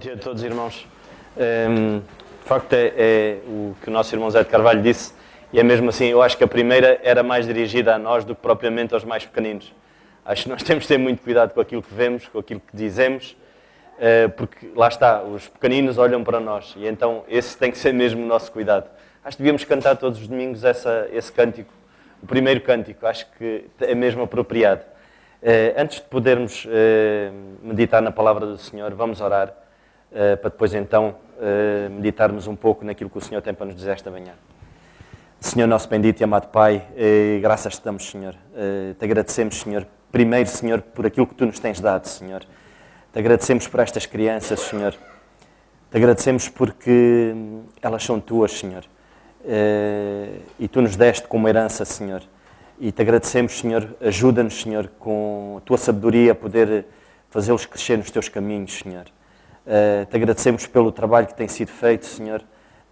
dia a todos, irmãos. De facto, é o que o nosso irmão Zé de Carvalho disse, e é mesmo assim. Eu acho que a primeira era mais dirigida a nós do que propriamente aos mais pequeninos. Acho que nós temos de ter muito cuidado com aquilo que vemos, com aquilo que dizemos, porque lá está, os pequeninos olham para nós, e então esse tem que ser mesmo o nosso cuidado. Acho que devíamos cantar todos os domingos esse cântico, o primeiro cântico, acho que é mesmo apropriado. Antes de podermos meditar na palavra do Senhor, vamos orar para depois então meditarmos um pouco naquilo que o Senhor tem para nos dizer esta manhã. Senhor nosso bendito e amado Pai, graças te damos, Senhor. Te agradecemos, Senhor, primeiro, Senhor, por aquilo que tu nos tens dado, Senhor. Te agradecemos por estas crianças, Senhor. Te agradecemos porque elas são tuas, Senhor. E tu nos deste como herança, Senhor. E te agradecemos, Senhor, ajuda-nos, Senhor, com a tua sabedoria a poder fazê-los crescer nos teus caminhos, Senhor. Te agradecemos pelo trabalho que tem sido feito, Senhor,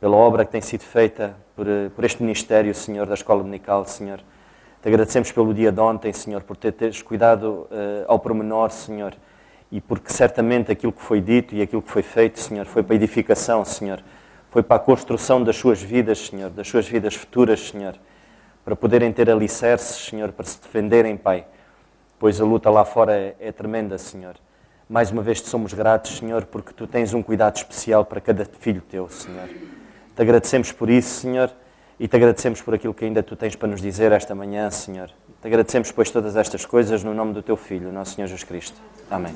pela obra que tem sido feita por este ministério, Senhor, da Escola Dominical, Senhor. Te agradecemos pelo dia de ontem, Senhor, por teres cuidado ao pormenor, Senhor, e porque certamente aquilo que foi dito e aquilo que foi feito, Senhor, foi para a edificação, Senhor, foi para a construção das suas vidas, Senhor, das suas vidas futuras, Senhor, para poderem ter alicerces, Senhor, para se defenderem, Pai, pois a luta lá fora é tremenda, Senhor. Mais uma vez te somos gratos, Senhor, porque tu tens um cuidado especial para cada filho teu, Senhor. Te agradecemos por isso, Senhor, e te agradecemos por aquilo que ainda tu tens para nos dizer esta manhã, Senhor. Te agradecemos, pois, todas estas coisas no nome do teu Filho, nosso Senhor Jesus Cristo. Amém.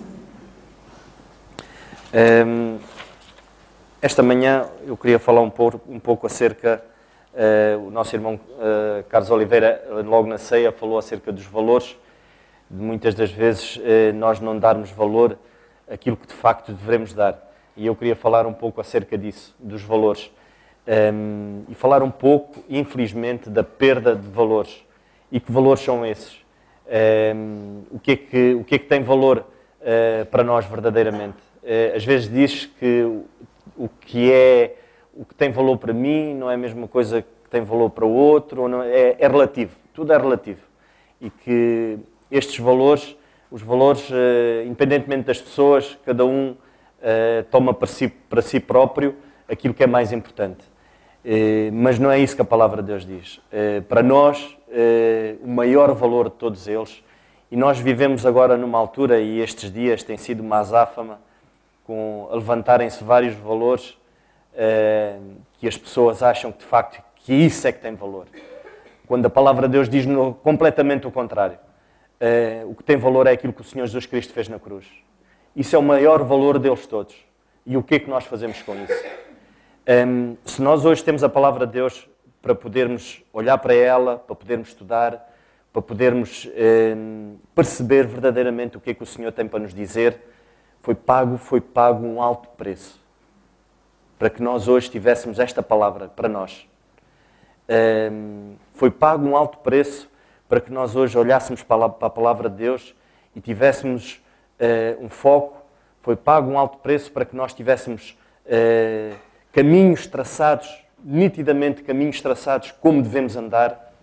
Esta manhã eu queria falar um pouco acerca... o nosso irmão Carlos Oliveira, logo na ceia, falou acerca dos valores, de muitas das vezes nós não darmos valor àquilo que de facto devemos dar. E eu queria falar um pouco acerca disso, dos valores. E falar um pouco, infelizmente, da perda de valores. E que valores são esses? O que é que tem valor para nós verdadeiramente? Às vezes diz que o que tem valor para mim não é a mesma coisa que tem valor para o outro, ou não, é relativo, tudo é relativo. E que estes valores, os valores, independentemente das pessoas, cada um toma para si próprio aquilo que é mais importante. Mas não é isso que a palavra de Deus diz. Para nós, o maior valor de todos eles, e nós vivemos agora numa altura, e estes dias tem sido uma azáfama, a levantarem-se vários valores, que as pessoas acham que de facto que isso é que tem valor. Quando a palavra de Deus diz completamente o contrário. O que tem valor é aquilo que o Senhor Jesus Cristo fez na cruz. Isso é o maior valor deles todos. E o que é que nós fazemos com isso? Se nós hoje temos a palavra de Deus para podermos olhar para ela, para podermos estudar, para podermos perceber verdadeiramente o que é que o Senhor tem para nos dizer, foi pago um alto preço para que nós hoje tivéssemos esta palavra para nós. Foi pago um alto preço para que nós hoje olhássemos para a palavra de Deus e tivéssemos um foco. Foi pago um alto preço para que nós tivéssemos caminhos traçados, nitidamente caminhos traçados, como devemos andar.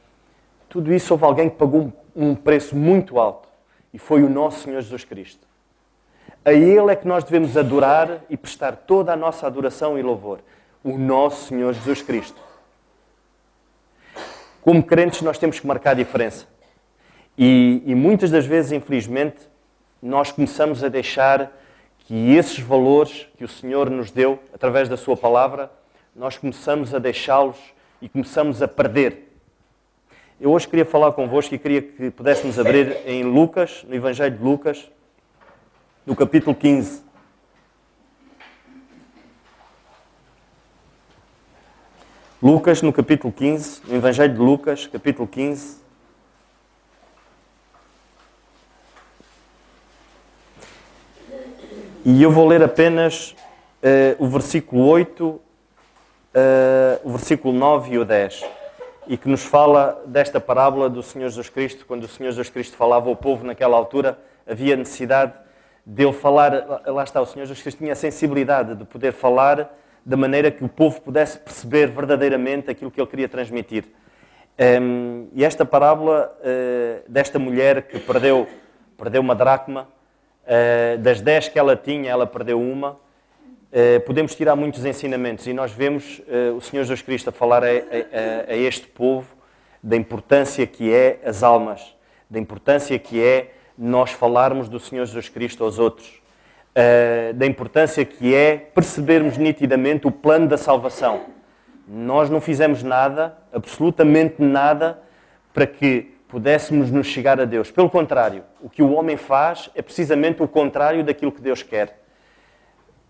Tudo isso houve alguém que pagou um preço muito alto e foi o nosso Senhor Jesus Cristo. A Ele é que nós devemos adorar e prestar toda a nossa adoração e louvor. O nosso Senhor Jesus Cristo. Como crentes, nós temos que marcar a diferença. E muitas das vezes, infelizmente, nós começamos a deixar que esses valores que o Senhor nos deu, através da sua palavra, nós começamos a deixá-los e começamos a perder. Eu hoje queria falar convosco e queria que pudéssemos abrir em Lucas, no Evangelho de Lucas, no capítulo 15. Lucas, no capítulo 15, no Evangelho de Lucas, capítulo 15. E eu vou ler apenas o versículo 8, o versículo 9 e o 10. E que nos fala desta parábola do Senhor Jesus Cristo. Quando o Senhor Jesus Cristo falava ao povo naquela altura, havia necessidade dele falar, lá está, o Senhor Jesus Cristo tinha a sensibilidade de poder falar da maneira que o povo pudesse perceber verdadeiramente aquilo que ele queria transmitir. E esta parábola desta mulher que perdeu uma dracma, das 10 que ela tinha, ela perdeu uma, podemos tirar muitos ensinamentos e nós vemos o Senhor Jesus Cristo a falar a este povo da importância que é as almas, da importância que é nós falarmos do Senhor Jesus Cristo aos outros, da importância que é percebermos nitidamente o plano da salvação. Nós não fizemos nada, absolutamente nada, para que pudéssemos nos chegar a Deus. Pelo contrário, o que o homem faz é precisamente o contrário daquilo que Deus quer.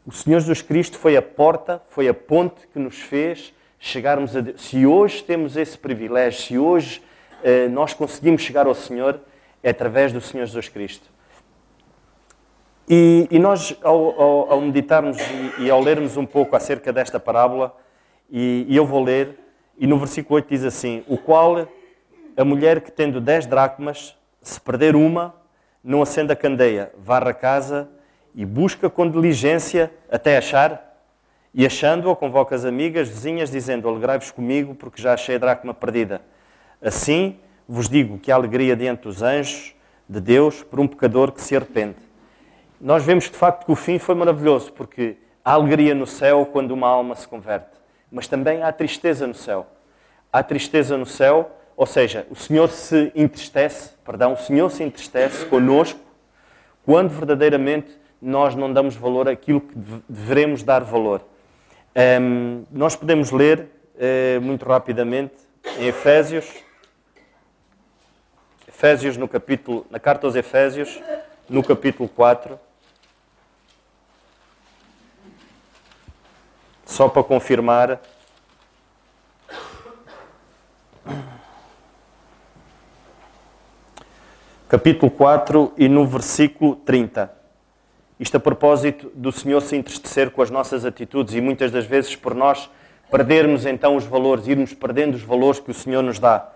O Senhor Jesus Cristo foi a porta, foi a ponte que nos fez chegarmos a Deus. Se hoje temos esse privilégio, se hoje nós conseguimos chegar ao Senhor, é através do Senhor Jesus Cristo. E nós, ao meditarmos e ao lermos um pouco acerca desta parábola, e eu vou ler, e no versículo 8 diz assim: o qual a mulher que tendo 10 dracmas, se perder uma, não acende a candeia, varre a casa e busca com diligência até achar, e achando-a, convoca as amigas, vizinhas, dizendo: alegrai-vos comigo, porque já achei a dracma perdida. Assim vos digo que há alegria diante dos anjos de Deus por um pecador que se arrepende. Nós vemos de facto que o fim foi maravilhoso, porque há alegria no céu quando uma alma se converte, mas também há tristeza no céu. Há tristeza no céu, ou seja, o Senhor se entristece connosco quando verdadeiramente nós não damos valor àquilo que devemos dar valor. Nós podemos ler muito rapidamente em Efésios na carta aos Efésios, no capítulo 4, só para confirmar. Capítulo 4 e no versículo 30. Isto a propósito do Senhor se entristecer com as nossas atitudes e muitas das vezes por nós perdermos então os valores, irmos perdendo os valores que o Senhor nos dá.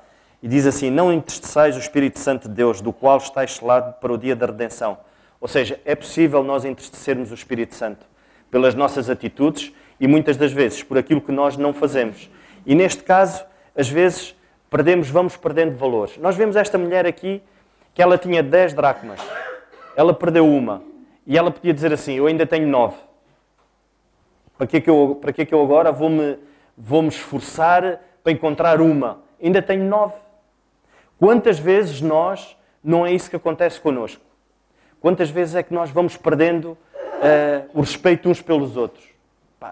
E diz assim: não entristeçais o Espírito Santo de Deus, do qual estáis selado para o dia da redenção. Ou seja, é possível nós entristecermos o Espírito Santo pelas nossas atitudes e muitas das vezes por aquilo que nós não fazemos. E neste caso, às vezes, vamos perdendo valores. Nós vemos esta mulher aqui, que ela tinha 10 dracmas. Ela perdeu uma. E ela podia dizer assim: eu ainda tenho 9. Para que é que eu agora vou-me esforçar para encontrar uma? Ainda tenho 9. Quantas vezes não é isso que acontece connosco? Quantas vezes é que nós vamos perdendo o respeito uns pelos outros?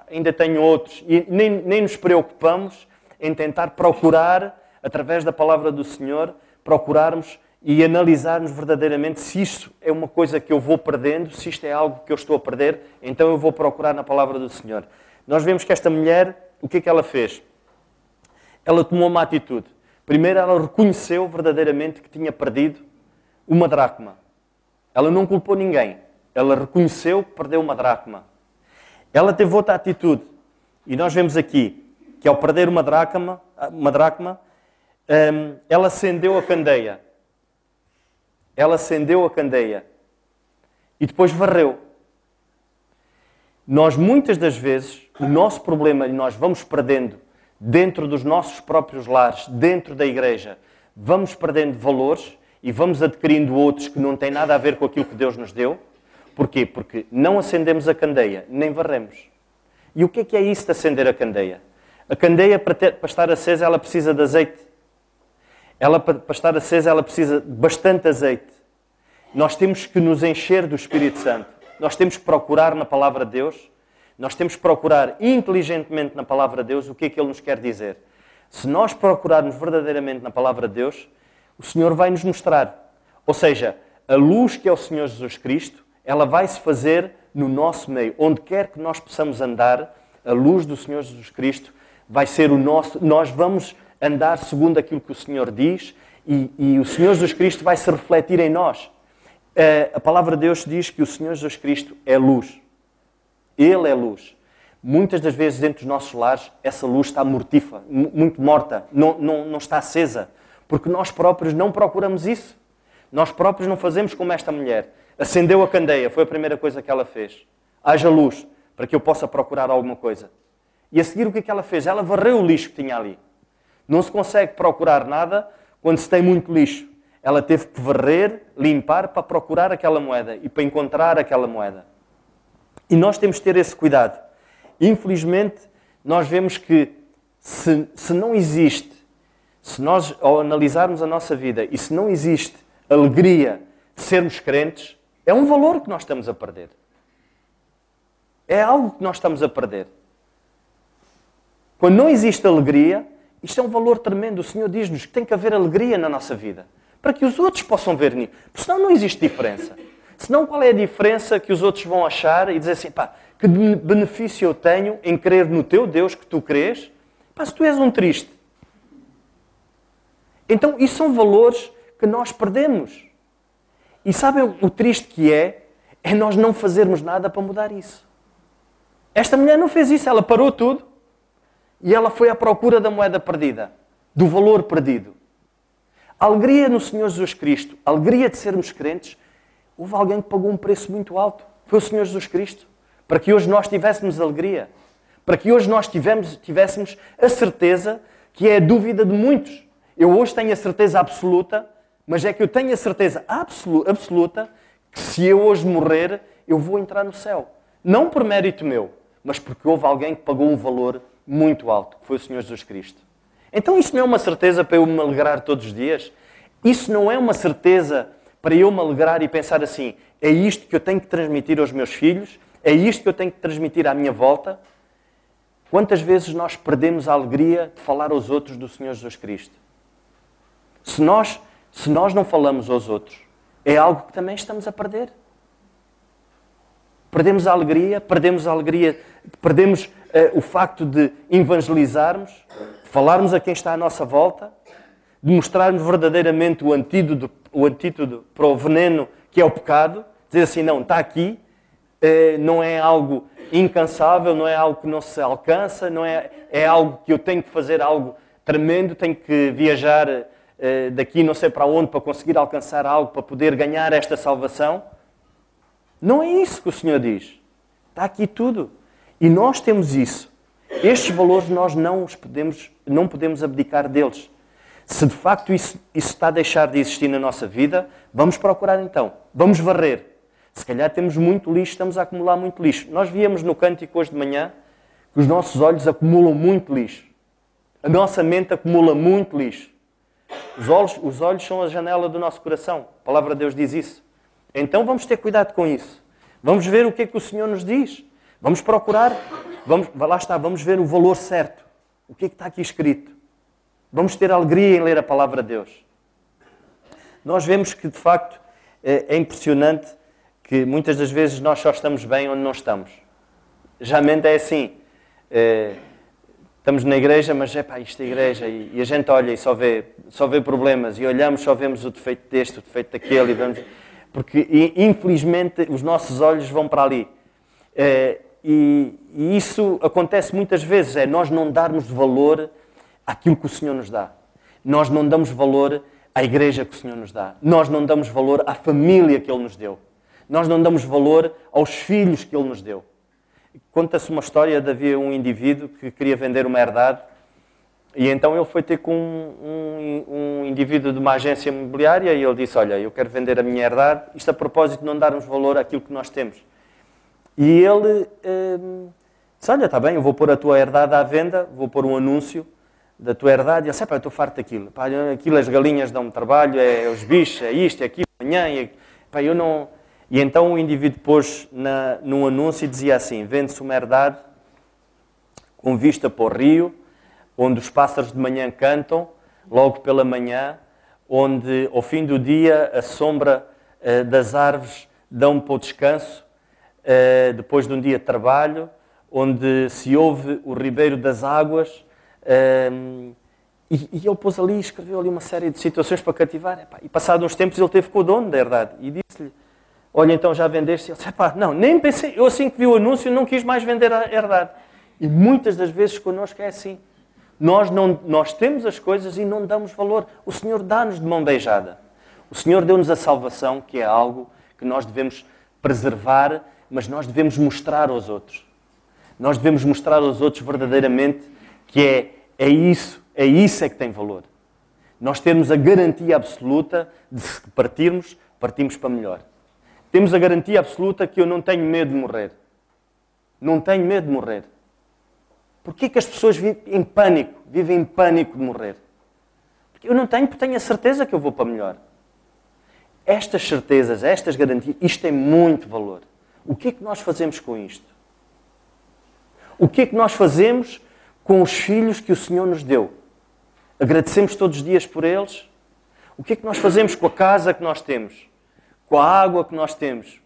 Ainda tenho outros. E nem nos preocupamos em tentar procurar, através da palavra do Senhor, procurarmos e analisarmos verdadeiramente se isto é uma coisa que eu vou perdendo, se isto é algo que eu estou a perder, então eu vou procurar na palavra do Senhor. Nós vemos que esta mulher, o que é que ela fez? Ela tomou uma atitude. Primeiro, ela reconheceu verdadeiramente que tinha perdido uma dracma. Ela não culpou ninguém. Ela reconheceu que perdeu uma dracma. Ela teve outra atitude. E nós vemos aqui que ao perder uma dracma, ela acendeu a candeia. Ela acendeu a candeia e depois varreu. Nós, muitas das vezes, o nosso problema, e nós vamos perdendo dentro dos nossos próprios lares, dentro da igreja, vamos perdendo valores e vamos adquirindo outros que não têm nada a ver com aquilo que Deus nos deu. Porquê? Porque não acendemos a candeia, nem varremos. E o que é isso de acender a candeia? A candeia, para estar acesa, ela precisa de azeite. Para estar acesa, ela precisa de bastante azeite. Nós temos que nos encher do Espírito Santo. Nós temos que procurar na Palavra de Deus. Nós temos que procurar inteligentemente na Palavra de Deus o que é que Ele nos quer dizer. Se nós procurarmos verdadeiramente na Palavra de Deus, o Senhor vai nos mostrar. Ou seja, a luz que é o Senhor Jesus Cristo, ela vai se fazer no nosso meio. Onde quer que nós possamos andar, a luz do Senhor Jesus Cristo vai ser o nosso... Nós vamos andar segundo aquilo que o Senhor diz e o Senhor Jesus Cristo vai se refletir em nós. A palavra de Deus diz que o Senhor Jesus Cristo é luz. Ele é luz. Muitas das vezes dentro dos nossos lares essa luz está mortífera, muito morta, não está acesa, porque nós próprios não procuramos isso. Nós próprios não fazemos como esta mulher. Acendeu a candeia, foi a primeira coisa que ela fez. Haja luz, para que eu possa procurar alguma coisa. E a seguir o que é que ela fez? Ela varreu o lixo que tinha ali. Não se consegue procurar nada quando se tem muito lixo. Ela teve que varrer, limpar para procurar aquela moeda e para encontrar aquela moeda. E nós temos de ter esse cuidado. Infelizmente, nós vemos que se não existe, se nós, ao analisarmos a nossa vida, e se não existe alegria de sermos crentes, é um valor que nós estamos a perder. É algo que nós estamos a perder. Quando não existe alegria, isto é um valor tremendo. O Senhor diz-nos que tem que haver alegria na nossa vida, para que os outros possam ver nisso. Porque senão não existe diferença. Senão qual é a diferença que os outros vão achar e dizer assim, pá, que benefício eu tenho em crer no teu Deus que tu crês, pá, se tu és um triste. Então, isso são valores que nós perdemos. E sabem o triste que é nós não fazermos nada para mudar isso. Esta mulher não fez isso, ela parou tudo e ela foi à procura da moeda perdida, do valor perdido. A alegria no Senhor Jesus Cristo, a alegria de sermos crentes, houve alguém que pagou um preço muito alto. Foi o Senhor Jesus Cristo. Para que hoje nós tivéssemos alegria. Para que hoje nós tivéssemos a certeza que é a dúvida de muitos. Eu hoje tenho a certeza absoluta, mas é que eu tenho a certeza absoluta que se eu hoje morrer, eu vou entrar no céu. Não por mérito meu, mas porque houve alguém que pagou um valor muito alto, que foi o Senhor Jesus Cristo. Então isso não é uma certeza para eu me alegrar todos os dias? Isso não é uma certeza para eu me alegrar e pensar assim, é isto que eu tenho que transmitir aos meus filhos? É isto que eu tenho que transmitir à minha volta? Quantas vezes nós perdemos a alegria de falar aos outros do Senhor Jesus Cristo? Se nós não falamos aos outros, é algo que também estamos a perder. Perdemos a alegria, perdemos o facto de evangelizarmos, de falarmos a quem está à nossa volta, de mostrarmos verdadeiramente o antídoto para o veneno que é o pecado, dizer assim, não, está aqui, não é algo incansável, não é algo que não se alcança, é algo que eu tenho que fazer algo tremendo, tenho que viajar daqui não sei para onde para conseguir alcançar algo, para poder ganhar esta salvação. Não é isso que o Senhor diz. Está aqui tudo. E nós temos isso. Estes valores nós não podemos abdicar deles. Se de facto isso está a deixar de existir na nossa vida, vamos procurar então. Vamos varrer. Se calhar temos muito lixo, estamos a acumular muito lixo. Nós víamos no cântico hoje de manhã que os nossos olhos acumulam muito lixo. A nossa mente acumula muito lixo. Os olhos são a janela do nosso coração. A palavra de Deus diz isso. Então vamos ter cuidado com isso. Vamos ver o que é que o Senhor nos diz. Vamos procurar. Vamos ver o valor certo. O que é que está aqui escrito. Vamos ter alegria em ler a palavra de Deus. Nós vemos que, de facto, é impressionante que muitas das vezes nós só estamos bem onde não estamos. Geralmente é assim. Estamos na igreja, mas isto é igreja. E a gente olha e só vê problemas. E olhamos, só vemos o defeito deste, o defeito daquele. Porque, infelizmente, os nossos olhos vão para ali. E isso acontece muitas vezes. Nós não darmos valor àquilo que o Senhor nos dá. Nós não damos valor à igreja que o Senhor nos dá. Nós não damos valor à família que Ele nos deu. Nós não damos valor aos filhos que Ele nos deu. Conta-se uma história de havia um indivíduo que queria vender uma herdade e então ele foi ter com um indivíduo de uma agência imobiliária e ele disse, olha, eu quero vender a minha herdade, isto a propósito de não darmos valor àquilo que nós temos. E ele disse, olha, está bem, eu vou pôr a tua herdade à venda, vou pôr um anúncio da tua herdade. E ele disse, eu estou farto daquilo. Pá, aquilo, as galinhas dão-me trabalho, é os bichos, é isto, é aquilo, amanhã. Eu não... E então o indivíduo pôs num anúncio e dizia assim, vende-se uma herdade com vista para o rio, onde os pássaros de manhã cantam, logo pela manhã, onde ao fim do dia a sombra das árvores dão para o descanso, depois de um dia de trabalho, onde se ouve o ribeiro das águas, e ele pôs ali, escreveu ali uma série de situações para cativar, e passado uns tempos ele teve com o dono da herdade, e disse-lhe, olha, então já vendeste? Ele disse, não, nem pensei, eu assim que vi o anúncio não quis mais vender a herdade. E muitas das vezes connosco é assim. Nós temos as coisas e não damos valor. O Senhor dá-nos de mão beijada. O Senhor deu-nos a salvação, que é algo que nós devemos preservar, mas nós devemos mostrar aos outros. Nós devemos mostrar aos outros verdadeiramente que é isso é que tem valor. Nós temos a garantia absoluta de se partimos para melhor. Temos a garantia absoluta que eu não tenho medo de morrer. Não tenho medo de morrer. Porquê que as pessoas vivem em pânico de morrer? Porque eu não tenho, porque tenho a certeza que eu vou para melhor. Estas certezas, estas garantias, isto tem muito valor. O que é que nós fazemos com isto? O que é que nós fazemos com os filhos que o Senhor nos deu? Agradecemos todos os dias por eles? O que é que nós fazemos com a casa que nós temos? Com a água que nós temos?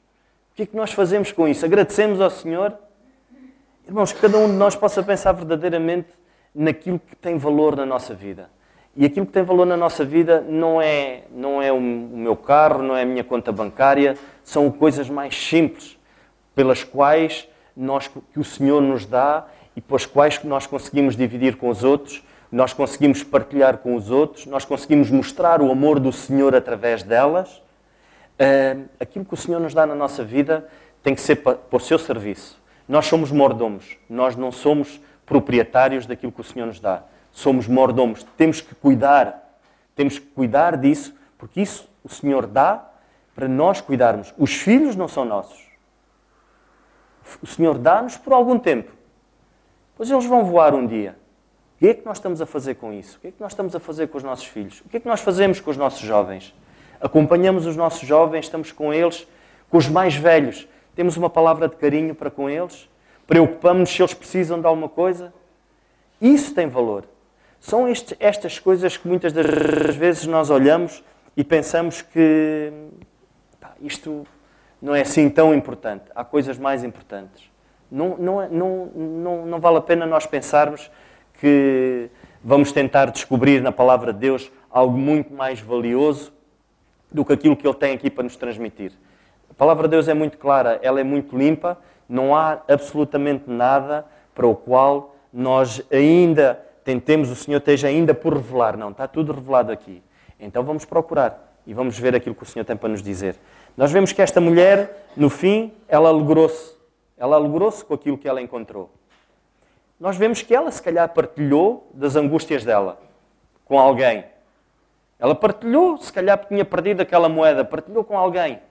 O que é que nós fazemos com isso? Agradecemos ao Senhor? Irmãos, que cada um de nós possa pensar verdadeiramente naquilo que tem valor na nossa vida. E aquilo que tem valor na nossa vida não é o meu carro, não é a minha conta bancária, são coisas mais simples pelas quais que o Senhor nos dá e pelas quais nós conseguimos dividir com os outros, nós conseguimos partilhar com os outros, nós conseguimos mostrar o amor do Senhor através delas. Aquilo que o Senhor nos dá na nossa vida tem que ser para o seu serviço. Nós somos mordomos, nós não somos proprietários daquilo que o Senhor nos dá. Somos mordomos, temos que cuidar disso, porque isso o Senhor dá para nós cuidarmos. Os filhos não são nossos. O Senhor dá-nos por algum tempo. Pois eles vão voar um dia. O que é que nós estamos a fazer com isso? O que é que nós estamos a fazer com os nossos filhos? O que é que nós fazemos com os nossos jovens? Acompanhamos os nossos jovens, estamos com eles, com os mais velhos. Temos uma palavra de carinho para com eles? Preocupamos-nos se eles precisam de alguma coisa? Isso tem valor. São estas coisas que muitas das vezes nós olhamos e pensamos que isto não é assim tão importante. Há coisas mais importantes. Não vale a pena nós pensarmos que vamos tentar descobrir na palavra de Deus algo muito mais valioso do que aquilo que Ele tem aqui para nos transmitir. A palavra de Deus é muito clara, ela é muito limpa, não há absolutamente nada para o qual nós ainda tentemos, o Senhor esteja ainda por revelar. Não, está tudo revelado aqui. Então vamos procurar e vamos ver aquilo que o Senhor tem para nos dizer. Nós vemos que esta mulher, no fim, ela alegrou-se. Ela alegrou-se com aquilo que ela encontrou. Nós vemos que ela, se calhar, partilhou das angústias dela com alguém. Ela partilhou, se calhar, porque tinha perdido aquela moeda, partilhou com alguém.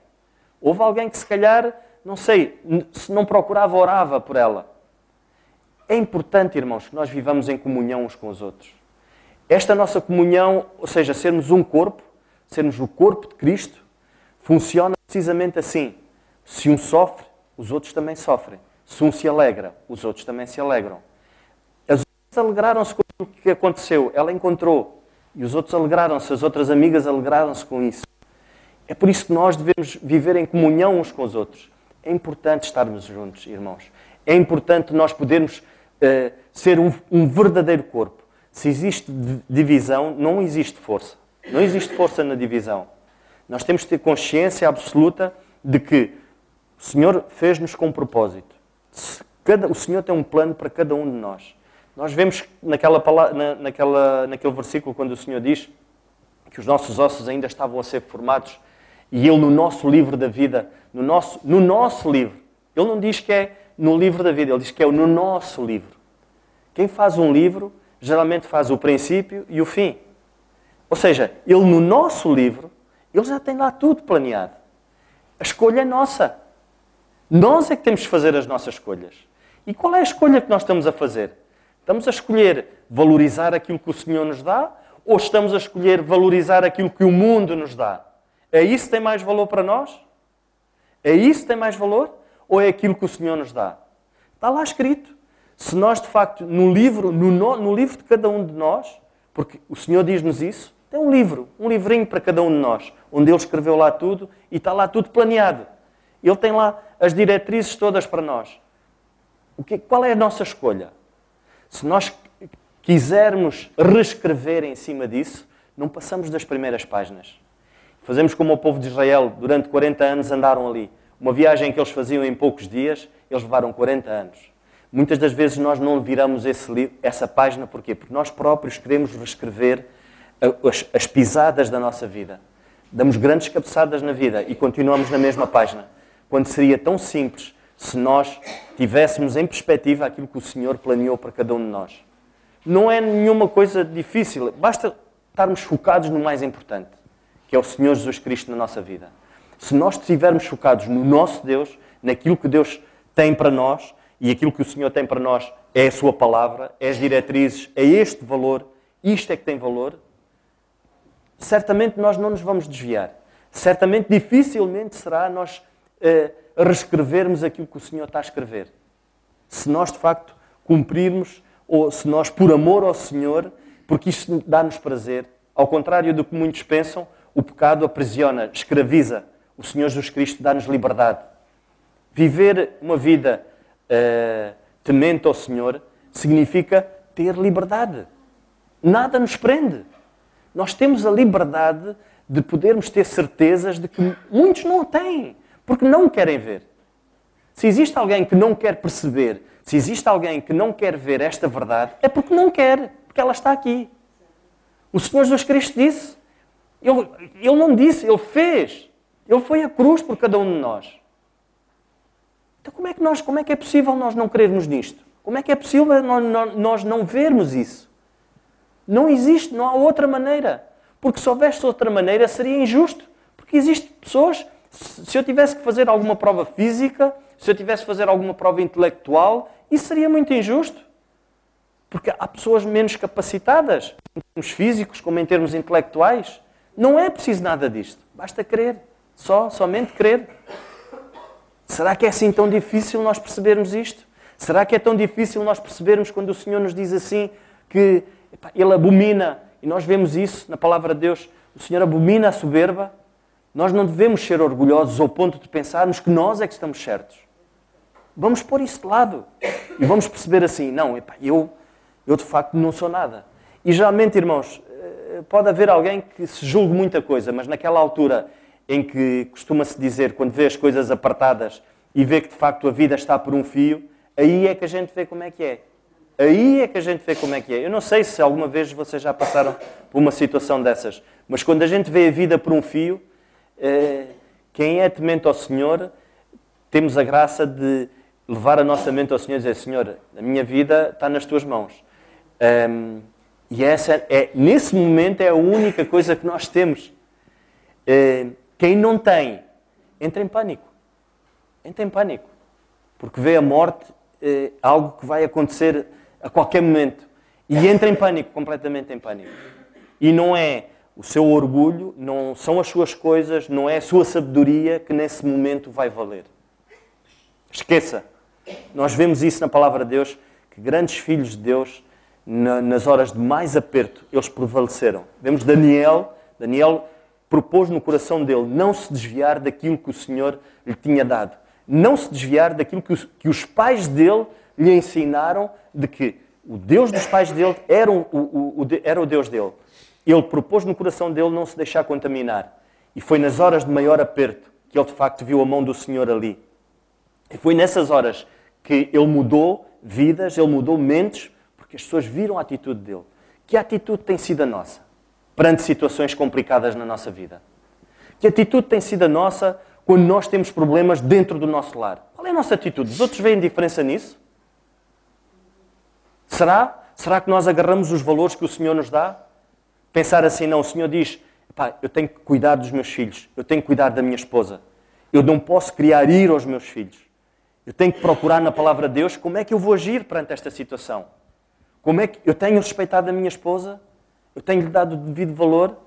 Houve alguém que, se calhar, não sei, se não procurava, orava por ela. É importante, irmãos, que nós vivamos em comunhão uns com os outros. Esta nossa comunhão, ou seja, sermos um corpo, sermos o corpo de Cristo, funciona precisamente assim. Se um sofre, os outros também sofrem. Se um se alegra, os outros também se alegram. As outras alegraram-se com o que aconteceu. Ela encontrou. E os outros alegraram-se. As outras amigas alegraram-se com isso. É por isso que nós devemos viver em comunhão uns com os outros. É importante estarmos juntos, irmãos. É importante nós podermos ser um verdadeiro corpo. Se existe divisão, não existe força. Não existe força na divisão. Nós temos que ter consciência absoluta de que o Senhor fez-nos com um propósito. O Senhor tem um plano para cada um de nós. Nós vemos naquele versículo quando o Senhor diz que os nossos ossos ainda estavam a ser formados e Ele no nosso livro da vida, no nosso livro, Ele não diz que é no livro da vida, Ele diz que é no nosso livro. Quem faz um livro, geralmente faz o princípio e o fim. Ou seja, Ele no nosso livro, Ele já tem lá tudo planeado. A escolha é nossa. Nós é que temos de fazer as nossas escolhas. E qual é a escolha que nós estamos a fazer? Estamos a escolher valorizar aquilo que o Senhor nos dá ou estamos a escolher valorizar aquilo que o mundo nos dá? É isso que tem mais valor para nós? É isso que tem mais valor? Ou é aquilo que o Senhor nos dá? Está lá escrito. Se nós, de facto, no livro de cada um de nós, porque o Senhor diz-nos isso, tem um livrinho para cada um de nós, onde Ele escreveu lá tudo e está lá tudo planeado. Ele tem lá as diretrizes todas para nós. Qual é a nossa escolha? Se nós quisermos reescrever em cima disso, não passamos das primeiras páginas. Fazemos como o povo de Israel, durante 40 anos andaram ali. Uma viagem que eles faziam em poucos dias, eles levaram 40 anos. Muitas das vezes nós não viramos essa página, porquê? Porque nós próprios queremos reescrever as pisadas da nossa vida. Damos grandes cabeçadas na vida e continuamos na mesma página. Quando seria tão simples se nós tivéssemos em perspectiva aquilo que o Senhor planeou para cada um de nós. Não é nenhuma coisa difícil, basta estarmos focados no mais importante, que é o Senhor Jesus Cristo na nossa vida. Se nós estivermos focados no nosso Deus, naquilo que Deus tem para nós, e aquilo que o Senhor tem para nós é a sua palavra, é as diretrizes, é este valor, isto é que tem valor, certamente nós não nos vamos desviar. Certamente, dificilmente será nós reescrevermos aquilo que o Senhor está a escrever. Se nós, de facto, cumprirmos, ou se nós, por amor ao Senhor, porque isto dá-nos prazer, ao contrário do que muitos pensam, o pecado aprisiona, escraviza. O Senhor Jesus Cristo dá-nos liberdade. Viver uma vida temente ao Senhor significa ter liberdade. Nada nos prende. Nós temos a liberdade de podermos ter certezas de que muitos não a têm, porque não querem ver. Se existe alguém que não quer perceber, se existe alguém que não quer ver esta verdade, é porque não quer, porque ela está aqui. O Senhor Jesus Cristo disse. Ele não disse, Ele fez. Ele foi à cruz por cada um de nós. Então como é que é possível nós não crermos nisto? Como é que é possível nós não vermos isso? Não existe, não há outra maneira. Porque se houvesse outra maneira seria injusto. Porque existem pessoas, se eu tivesse que fazer alguma prova física, se eu tivesse que fazer alguma prova intelectual, isso seria muito injusto. Porque há pessoas menos capacitadas, em termos físicos como em termos intelectuais. Não é preciso nada disto. Basta crer. Somente crer. Será que é assim tão difícil nós percebermos isto? Será que é tão difícil nós percebermos quando o Senhor nos diz assim que Ele abomina, e nós vemos isso na palavra de Deus, o Senhor abomina a soberba? Nós não devemos ser orgulhosos ao ponto de pensarmos que nós é que estamos certos. Vamos pôr isso de lado e vamos perceber assim, não, eu de facto não sou nada. E geralmente, irmãos, pode haver alguém que se julgue muita coisa, mas naquela altura em que costuma-se dizer, quando vê as coisas apartadas e vê que de facto a vida está por um fio, aí é que a gente vê como é que é. Aí é que a gente vê como é que é. Eu não sei se alguma vez vocês já passaram por uma situação dessas, mas quando a gente vê a vida por um fio, quem é temente ao Senhor, temos a graça de levar a nossa mente ao Senhor e dizer, Senhor, a minha vida está nas tuas mãos. E nesse momento é a única coisa que nós temos. Quem não tem, entra em pânico. Entra em pânico. Porque vê a morte algo que vai acontecer a qualquer momento. E entra em pânico, completamente em pânico. E não é o seu orgulho, não são as suas coisas, não é a sua sabedoria que nesse momento vai valer. Esqueça. Nós vemos isso na palavra de Deus, que grandes filhos de Deus, nas horas de mais aperto, eles prevaleceram. Vemos Daniel propôs no coração dele não se desviar daquilo que o Senhor lhe tinha dado. Não se desviar daquilo que os pais dele lhe ensinaram, de que o Deus dos pais dele era o Deus dele. Ele propôs no coração dele não se deixar contaminar. E foi nas horas de maior aperto que ele de facto viu a mão do Senhor ali. E foi nessas horas que ele mudou vidas, ele mudou mentes, porque as pessoas viram a atitude dele. Que atitude tem sido a nossa perante situações complicadas na nossa vida? Que atitude tem sido a nossa quando nós temos problemas dentro do nosso lar? Qual é a nossa atitude? Os outros veem diferença nisso? Será que nós agarramos os valores que o Senhor nos dá? Pensar assim, não, o Senhor diz, eu tenho que cuidar dos meus filhos, eu tenho que cuidar da minha esposa, eu não posso criar ira aos meus filhos, eu tenho que procurar na palavra de Deus como é que eu vou agir perante esta situação. Como é que eu tenho respeitado a minha esposa? Eu tenho-lhe dado o devido valor?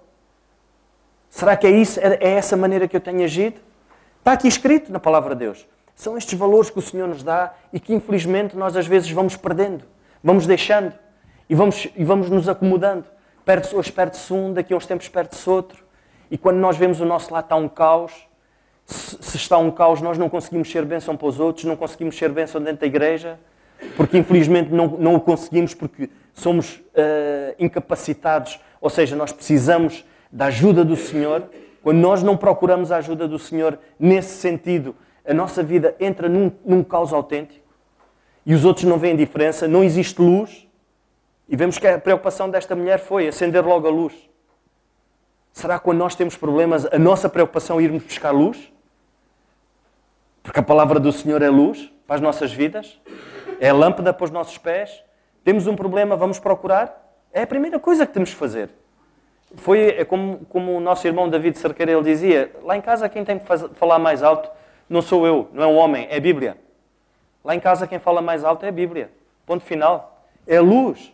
Será que é essa maneira que eu tenho agido? Está aqui escrito na palavra de Deus. São estes valores que o Senhor nos dá e que infelizmente nós às vezes vamos perdendo, vamos deixando e vamos nos acomodando. Hoje perde-se um, daqui a uns tempos perde-se outro. E quando nós vemos o nosso lado está um caos, se está um caos nós não conseguimos ser bênção para os outros, não conseguimos ser bênção dentro da igreja, porque infelizmente não o conseguimos porque somos incapacitados, ou seja, nós precisamos da ajuda do Senhor. Quando nós não procuramos a ajuda do Senhor nesse sentido, a nossa vida entra num caos autêntico e os outros não veem diferença, não existe luz. E vemos que a preocupação desta mulher foi acender logo a luz. Será que quando nós temos problemas, a nossa preocupação é irmos buscar luz? Porque a palavra do Senhor é luz para as nossas vidas, é a lâmpada para os nossos pés. Temos um problema, vamos procurar? É a primeira coisa que temos que fazer. É como o nosso irmão David Cerqueira, ele dizia, lá em casa quem tem que falar mais alto não sou eu, não é um homem, é a Bíblia. Lá em casa quem fala mais alto é a Bíblia. Ponto final. É a luz.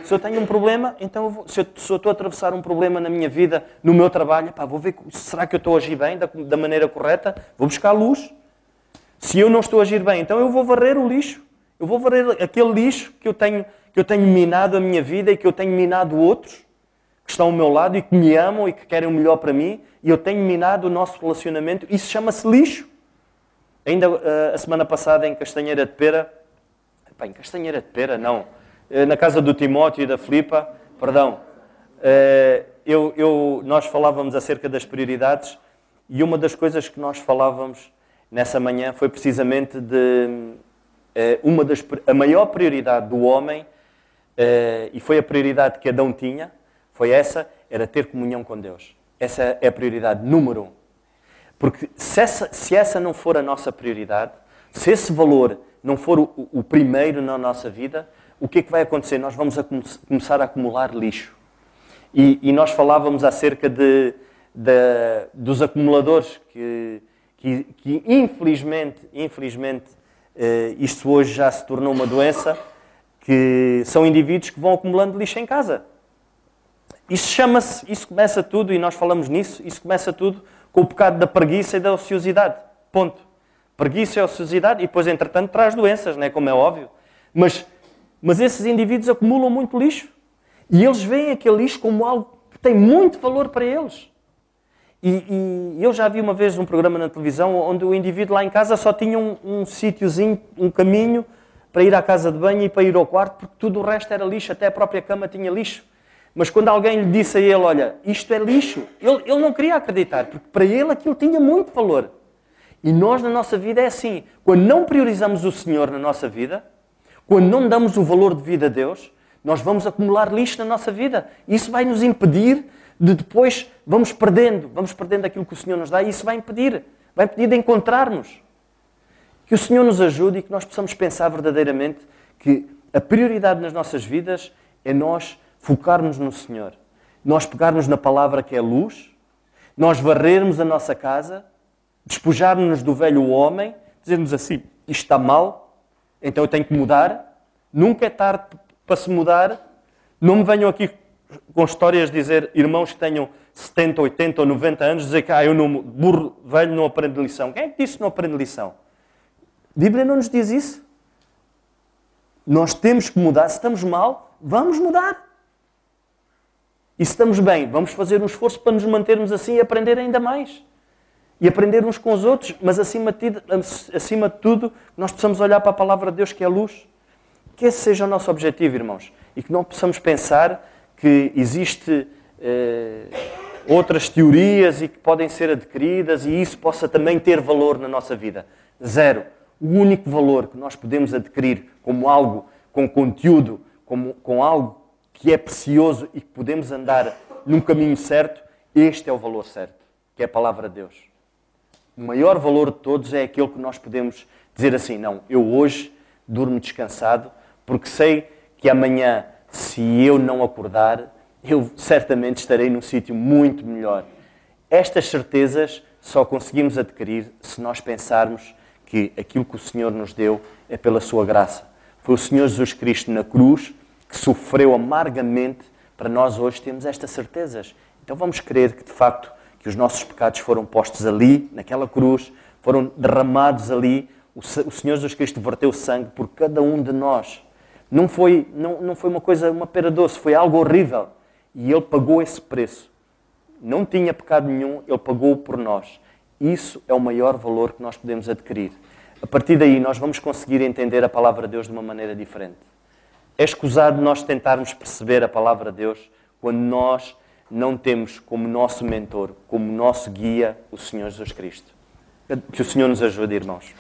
Se eu tenho um problema, então se eu estou a atravessar um problema na minha vida, no meu trabalho, vou ver, será que eu estou a agir bem, da maneira correta? Vou buscar a luz. Se eu não estou a agir bem, então eu vou varrer o lixo. Eu vou varrer aquele lixo que eu tenho minado a minha vida e que eu tenho minado outros que estão ao meu lado e que me amam e que querem o melhor para mim, e eu tenho minado o nosso relacionamento. Isso chama-se lixo. Ainda a semana passada em Castanheira de Pera, em Castanheira de Pera, não, na casa do Timóteo e da Filipa, perdão, nós falávamos acerca das prioridades, e uma das coisas que nós falávamos nessa manhã foi precisamente a maior prioridade do homem, e foi a prioridade que Adão tinha, era ter comunhão com Deus. Essa é a prioridade número 1. Porque se essa não for a nossa prioridade, se esse valor não for o primeiro na nossa vida, o que é que vai acontecer? Nós vamos começar a acumular lixo. E nós falávamos acerca dos acumuladores que infelizmente, isto hoje já se tornou uma doença, que são indivíduos que vão acumulando lixo em casa. Isso começa tudo, e nós falamos nisso, isso começa tudo com o pecado da preguiça e da ociosidade. Ponto. Preguiça e ociosidade, e depois, entretanto, traz doenças, não é? Como é óbvio. Mas esses indivíduos acumulam muito lixo. E eles veem aquele lixo como algo que tem muito valor para eles. E eu já vi uma vez um programa na televisão onde o indivíduo lá em casa só tinha um sítiozinho, um caminho para ir à casa de banho e para ir ao quarto, porque tudo o resto era lixo, até a própria cama tinha lixo. Mas quando alguém lhe disse a ele, olha, isto é lixo, ele não queria acreditar, porque para ele aquilo tinha muito valor. E nós na nossa vida é assim, quando não priorizamos o Senhor na nossa vida, quando não damos o valor de vida a Deus, nós vamos acumular lixo na nossa vida. Isso vai nos impedir de depois, vamos perdendo aquilo que o Senhor nos dá, e isso vai impedir de encontrarmos. Que o Senhor nos ajude e que nós possamos pensar verdadeiramente que a prioridade nas nossas vidas é nós focarmos no Senhor. Nós pegarmos na palavra que é luz, nós varrermos a nossa casa, despojarmos-nos do velho homem, dizermos assim, isto está mal, então eu tenho que mudar. Nunca é tarde para se mudar. Não me venham aqui com histórias dizer, irmãos que tenham 70, 80 ou 90 anos, dizer que burro velho não aprende lição. Quem é que disse que não aprende lição? A Bíblia não nos diz isso. Nós temos que mudar. Se estamos mal, vamos mudar. E se estamos bem, vamos fazer um esforço para nos mantermos assim e aprender ainda mais. E aprender uns com os outros, mas acima de tudo, nós possamos olhar para a palavra de Deus que é luz. Que esse seja o nosso objetivo, irmãos. E que não possamos pensar que existe outras teorias e que podem ser adquiridas e isso possa também ter valor na nossa vida. Zero. O único valor que nós podemos adquirir como algo com conteúdo, com algo que é precioso e que podemos andar num caminho certo, este é o valor certo, que é a palavra de Deus. O maior valor de todos é aquele que nós podemos dizer assim, não, eu hoje durmo descansado, porque sei que amanhã, se eu não acordar, eu certamente estarei num sítio muito melhor. Estas certezas só conseguimos adquirir se nós pensarmos que aquilo que o Senhor nos deu é pela sua graça. Foi o Senhor Jesus Cristo na cruz que sofreu amargamente para nós hoje termos estas certezas. Então vamos crer que, de facto, que os nossos pecados foram postos ali, naquela cruz, foram derramados ali. O Senhor Jesus Cristo verteu sangue por cada um de nós. Não foi uma pera doce, foi algo horrível. E Ele pagou esse preço. Não tinha pecado nenhum, Ele pagou por nós. Isso é o maior valor que nós podemos adquirir. A partir daí, nós vamos conseguir entender a palavra de Deus de uma maneira diferente. É escusado nós tentarmos perceber a palavra de Deus quando nós não temos como nosso mentor, como nosso guia, o Senhor Jesus Cristo. Que o Senhor nos ajude, irmãos.